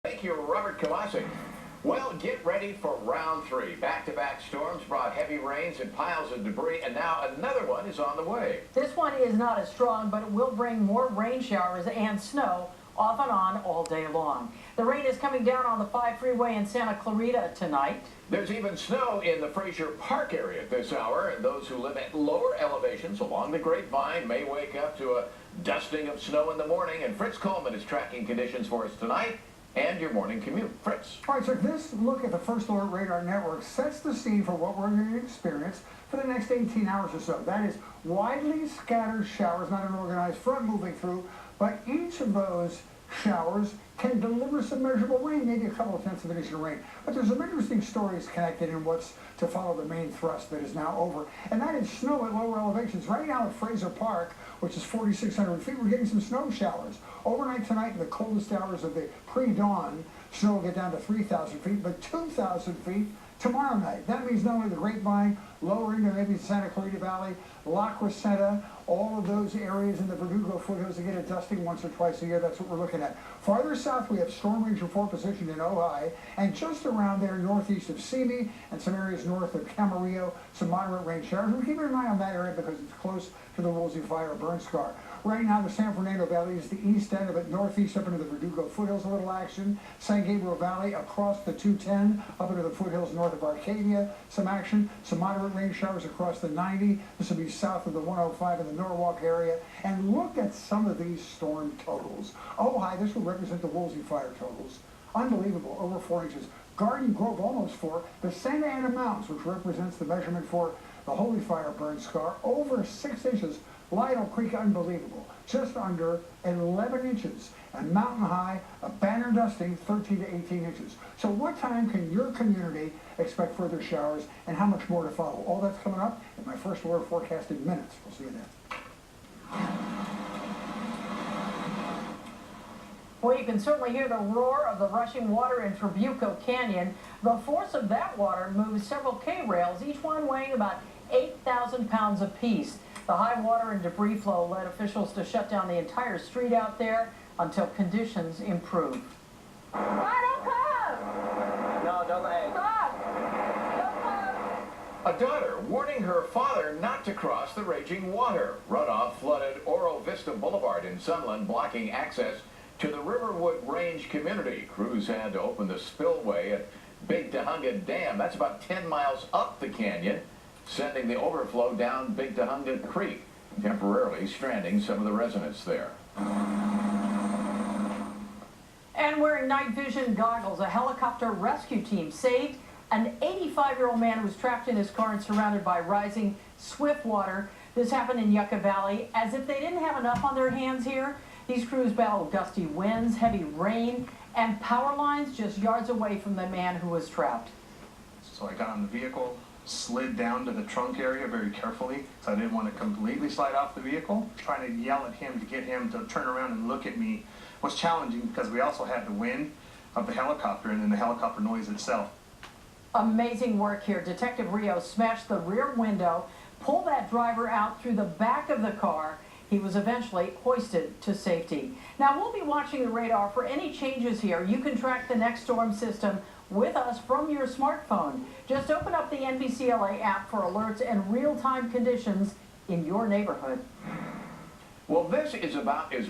Thank you, Robert Kamasi. Well, get ready for round three. Back-to-back storms brought heavy rains and piles of debris, and now another one is on the way. This one is not as strong, but it will bring more rain showers and snow off and on all day long. The rain is coming down on the 5 freeway in Santa Clarita tonight. There's even snow in the Frazier Park area at this hour, and those who live at lower elevations along the Grapevine may wake up to a dusting of snow in the morning. And Fritz Coleman is tracking conditions for us tonight and your morning commute. Fritz. All right, so this look at the First Alert Radar Network sets the scene for what we're going to experience for the next 18 hours or so. That is widely scattered showers, not an organized front moving through, but each of those showers can deliver some measurable rain, maybe a couple of tenths of an inch of rain. But there's some interesting stories connected in what's to follow the main thrust that is now over. And that is snow at lower elevations. Right now at Frazier Park, which is 4,600 feet, we're getting some snow showers. Overnight tonight, in the coldest hours of the pre-dawn, snow will get down to 3,000 feet, but 2,000 feet tomorrow night. That means not only the Grapevine, lower into maybe Santa Clarita Valley, La Crescenta, all of those areas in the Verdugo foothills to get a dusting once or twice a year. That's what we're looking at. Farther south, we have Storm Region 4 positioned in Ojai, and just around there, northeast of Simi and some areas north of Camarillo, some moderate rain showers. We're keeping an eye on that area because it's close to the Woolsey Fire burn scar. Right now, the San Fernando Valley is the east end of it, northeast up into the Verdugo foothills, a little action. San Gabriel Valley across the 210 up into the foothills north of Arcadia, some action. Some moderate rain showers across the 90. This will be south of the 105 in the Norwalk area. And look at some of these storm totals. Ojai, this will represent the Woolsey Fire totals. Unbelievable, over 4 inches. Garden Grove almost 4. The Santa Ana Mountains, which represents the measurement for the Holy Fire burn scar, over 6 inches. Lytle Creek, unbelievable, just under 11 inches. And Mountain High, a banner dusting, 13 to 18 inches. So what time can your community expect further showers, and how much more to follow? All that's coming up in my First Alert forecast in minutes. We'll see you then. Well, you can certainly hear the roar of the rushing water in Trabuco Canyon. The force of that water moves several K-rails, each one weighing about 8,000 pounds apiece. The high water and debris flow led officials to shut down the entire street out there until conditions improve. Don't come! No, don't egg. Stop! Don't come! A daughter warning her father not to cross the raging water. Runoff flooded Oro Vista Boulevard in Sunland, blocking access to the Riverwood Range community. Crews had to open the spillway at Big Tujunga Dam. That's about 10 miles up the canyon, sending the overflow down Big Tujunga Creek, temporarily stranding some of the residents there. And wearing night vision goggles, a helicopter rescue team saved an 85-year-old man who was trapped in his car and surrounded by rising swift water. This happened in Yucca Valley. As if they didn't have enough on their hands here, these crews battled gusty winds, heavy rain, and power lines just yards away from the man who was trapped. So I got on the vehicle, slid down to the trunk area very carefully, so I didn't want to completely slide off the vehicle. Trying to yell at him to get him to turn around and look at me was challenging because we also had the wind of the helicopter and then the helicopter noise itself. Amazing work here. Detective Rio smashed the rear window, pulled that driver out through the back of the car. He was eventually hoisted to safety. Now, we'll be watching the radar for any changes here. You can track the next storm system with us from your smartphone. Just open up the NBCLA app for alerts and real-time conditions in your neighborhood. Well, this is about as